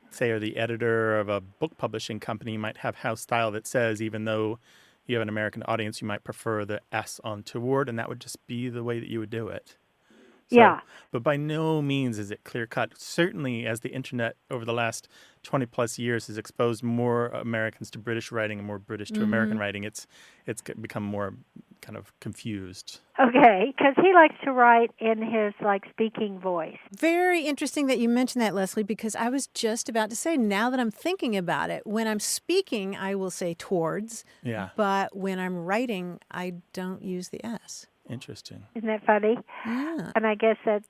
say, are the editor of a book publishing company, you might have house style that says, even though you have an American audience, you might prefer the S on toward, and that would just be the way that you would do it. So,
Yeah.
But by no means is it clear-cut. Certainly, as the internet over the last 20-plus years has exposed more Americans to British writing and more British to American writing, it's become more kind of confused.
Okay, because he likes to write in his speaking voice.
Very interesting that you mentioned that, Leslie, because I was just about to say, now that I'm thinking about it, when I'm speaking, I will say towards.
Yeah.
But when I'm writing, I don't use the S.
Interesting.
Isn't that funny?
Yeah.
And I guess that's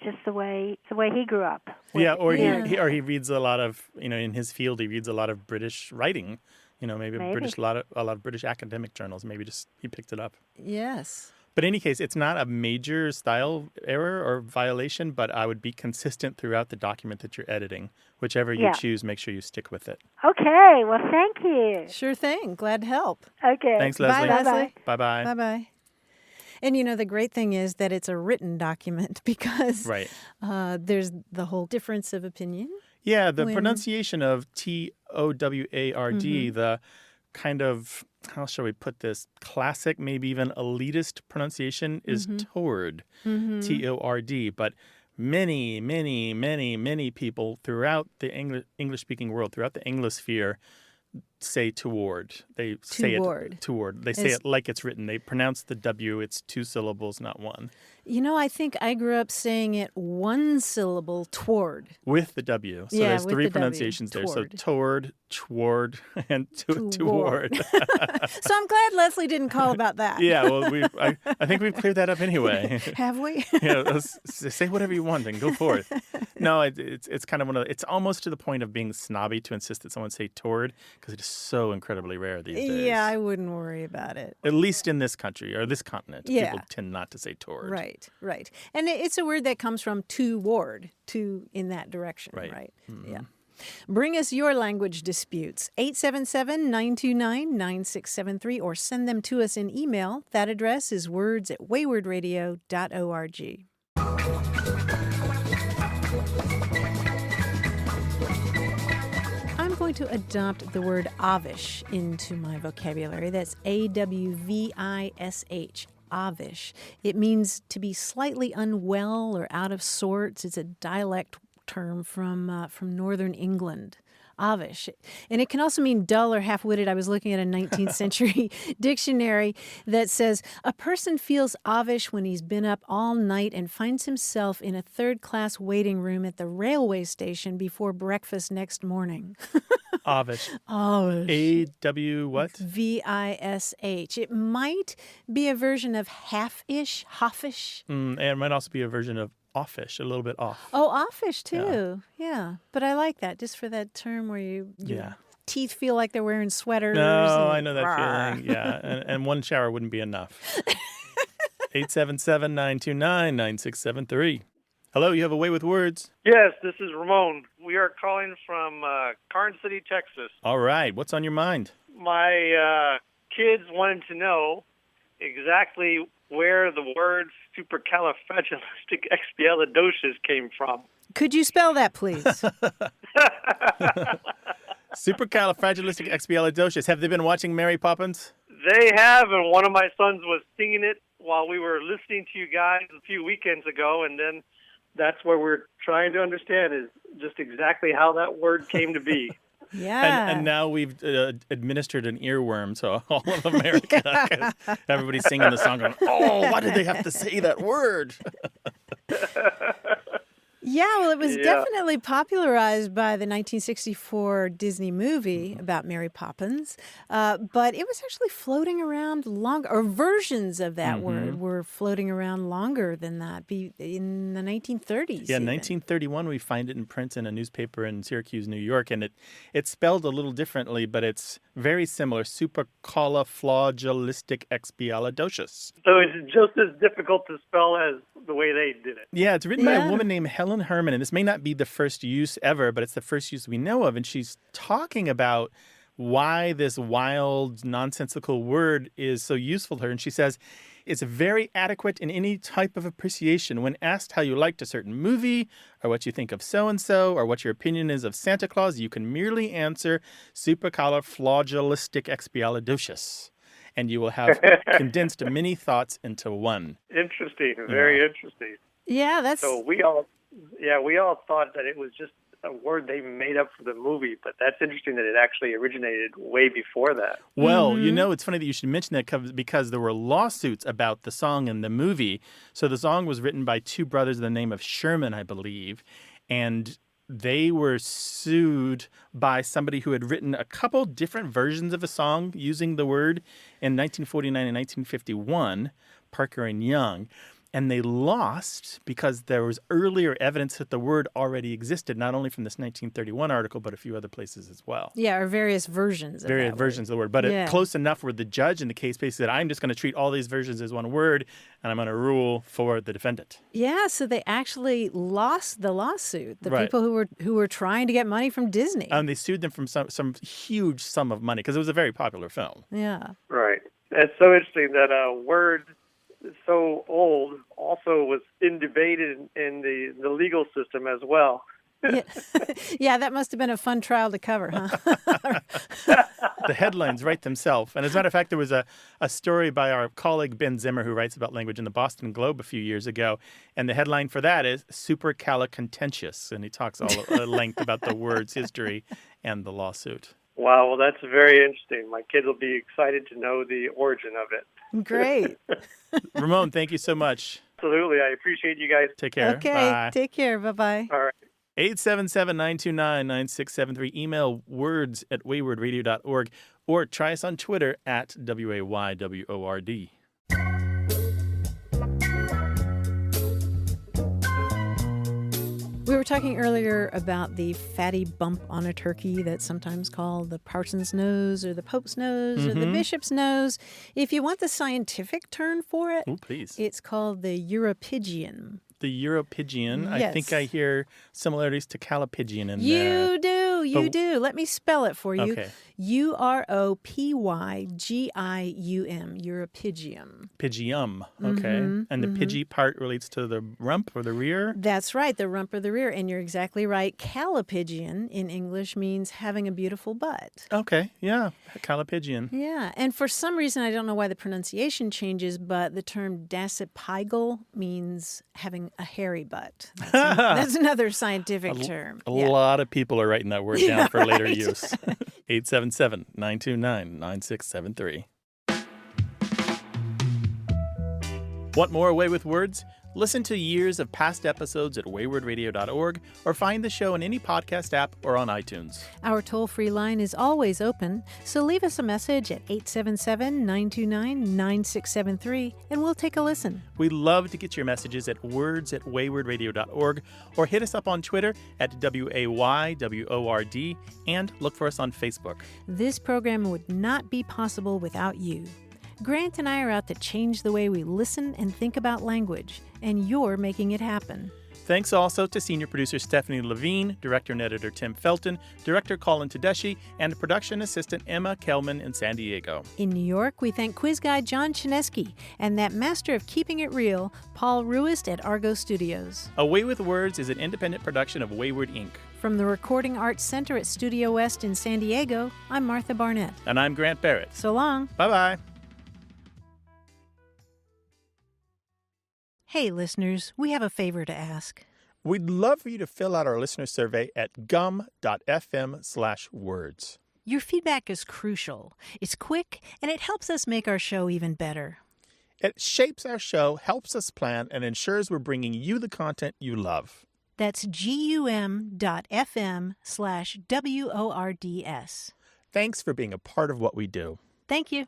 just the way he grew up.
He reads a lot of, in his field, he reads a lot of British writing. Maybe. a lot of British academic journals. Maybe just he picked it up.
Yes.
But in any case, it's not a major style error or violation, but I would be consistent throughout the document that you're editing. Whichever you choose, make sure you stick with it.
Okay, well, thank you.
Sure thing. Glad to help.
Okay.
Thanks, Leslie.
Bye, Leslie.
Bye-bye.
Bye-bye. And, the great thing is that it's a written document because there's the whole difference of opinion.
Yeah, the pronunciation of Toward, the kind of, how shall we put this, classic, maybe even elitist pronunciation is toward, Tord. But many, many, many, many people throughout the English-speaking world, throughout the Anglosphere, say toward. They say it toward. They say it like it's written. They pronounce the W. It's 2 syllables, not 1.
I think I grew up saying it 1 syllable, toward.
With the W. So there's 3 pronunciations there. So toward, toward, and toward.
So I'm glad Leslie didn't call about that.
Yeah, well, I think we've cleared that up anyway.
Have we?
Say whatever you want and go forth. No, it's kind of it's almost to the point of being snobby to insist that someone say toward, because it is so incredibly rare these days.
Yeah, I wouldn't worry about it.
At least in this country or this continent, people tend not to say toward.
Right. And it's a word that comes from toward, to in that direction, right? Mm-hmm. Yeah. Bring us your language disputes, 877-929-9673, or send them to us in email. That address is words@waywardradio.org. I'm going to adopt the word avish into my vocabulary. That's AWVISH. Avish. It means to be slightly unwell or out of sorts. It's a dialect term from northern England. Avish. And it can also mean dull or half-witted. I was looking at a 19th century dictionary that says, a person feels avish when he's been up all night and finds himself in a third-class waiting room at the railway station before breakfast next morning.
Avish.
Avish.
A-W what?
V-I-S-H. It might be a version of half-ish, halfish.
And it might also be a version of offish, a little bit off.
Oh, offish too. Yeah. But I like that, just for that term where your teeth feel like they're wearing sweaters.
No, I know that feeling. Yeah, and one shower wouldn't be enough. 877-929-9673. Hello, you have a way with words.
Yes, this is Ramon. We are calling from Carson City, Texas.
All right, what's on your mind?
My kids wanted to know exactly where the word supercalifragilisticexpialidocious came from.
Could you spell that, please?
Supercalifragilisticexpialidocious. Have they been watching Mary Poppins?
They have, and one of my sons was singing it while we were listening to you guys a few weekends ago, and then that's where we're trying to understand is just exactly how that word came to be.
Yeah.
And now we've administered an earworm to all of America. 'Cause everybody's singing the song going, oh, why did they have to say that word?
Yeah, well, it was definitely popularized by the 1964 Disney movie about Mary Poppins, but it was actually floating around longer, or versions of that word were floating around longer than that, in the 1930s.
Yeah,
even.
1931, we find it in print in a newspaper in Syracuse, New York, and it's spelled a little differently, but it's very similar, supercalifragilisticexpialidocious.
So it's just as difficult to spell as the way they did it.
Yeah, it's written by a woman named Helen Helen Herman, and this may not be the first use ever, but it's the first use we know of, and she's talking about why this wild, nonsensical word is so useful to her. And she says, it's very adequate in any type of appreciation. When asked how you liked a certain movie, or what you think of so-and-so, or what your opinion is of Santa Claus, you can merely answer supercalifragilisticexpialidocious. And you will have condensed many thoughts into one.
Interesting. Very interesting.
Yeah, that's...
So we all thought that it was just a word they made up for the movie, but that's interesting that it actually originated way before that.
Well, you know, it's funny that you should mention that because there were lawsuits about the song and the movie. So the song was written by two brothers with the name of Sherman, I believe, and they were sued by somebody who had written a couple different versions of a song using the word in 1949 and 1951, Parker and Young. And they lost because there was earlier evidence that the word already existed, not only from this 1931 article, but a few other places as well.
Yeah, or various versions of
Various versions of the word. But close enough where the judge in the case basically said, I'm just going to treat all these versions as one word, and I'm going to rule for the defendant.
Yeah, so they actually lost the lawsuit, the people who were trying to get money from Disney.
And they sued them from some huge sum of money because it was a very popular film.
Yeah.
Right. It's so interesting that a word so old also was in debate in the legal system as well.
Yeah, that must have been a fun trial to cover, huh?
The headlines write themselves. And as a matter of fact, there was a story by our colleague Ben Zimmer, who writes about language in the Boston Globe a few years ago. And the headline for that is supercalifragilisticexpialidocious. And he talks all at length about the word's history and the lawsuit.
Wow, well, that's very interesting. My kids will be excited to know the origin of it.
Great.
Ramon, thank you so much.
Absolutely. I appreciate you guys.
Take care.
Okay.
Bye.
Take care. Bye-bye.
All right.
877-929-9673. Email words@waywardradio.org or try us on Twitter @WAYWORD.
We were talking earlier about the fatty bump on a turkey that's sometimes called the parson's nose or the pope's nose or the bishop's nose. If you want the scientific term for it,
please.
It's called the Europygian.
The Europygian.
Yes.
I think I hear similarities to calipigian in there.
You do. You do. Let me spell it for you.
Okay.
Uropygium. Europygium.
Pygium. Okay. And the pidgey part relates to the rump or the rear?
That's right, the rump or the rear. And you're exactly right. Calipigian in English means having a beautiful butt.
Okay. Yeah. Calipigian.
Yeah. And for some reason, I don't know why the pronunciation changes, but the term dasypygal means having a hairy butt. That's another scientific term.
A lot of people are writing that word down for later use. 877-929-9673. Want more Away with Words? Listen to years of past episodes at waywardradio.org or find the show in any podcast app or on iTunes.
Our toll-free line is always open, so leave us a message at 877-929-9673 and we'll take a listen.
We love to get your messages at words@waywardradio.org or hit us up on Twitter at WAYWORD and look for us on Facebook.
This program would not be possible without you. Grant and I are out to change the way we listen and think about language, and you're making it happen.
Thanks also to senior producer Stephanie Levine, director and editor Tim Felton, director Colin Tedeschi, and production assistant Emma Kelman in San Diego.
In New York, we thank quiz guy John Chinesky and that master of keeping it real, Paul Ruist at Argo Studios.
Away with Words is an independent production of Wayward Inc.
From the Recording Arts Center at Studio West in San Diego, I'm Martha Barnett.
And I'm Grant Barrett.
So long.
Bye-bye.
Hey, listeners, we have a favor to ask.
We'd love for you to fill out our listener survey at gum.fm/words.
Your feedback is crucial. It's quick, and it helps us make our show even better.
It shapes our show, helps us plan, and ensures we're bringing you the content you love.
That's gum.fm/WORDS.
Thanks for being a part of what we do.
Thank you.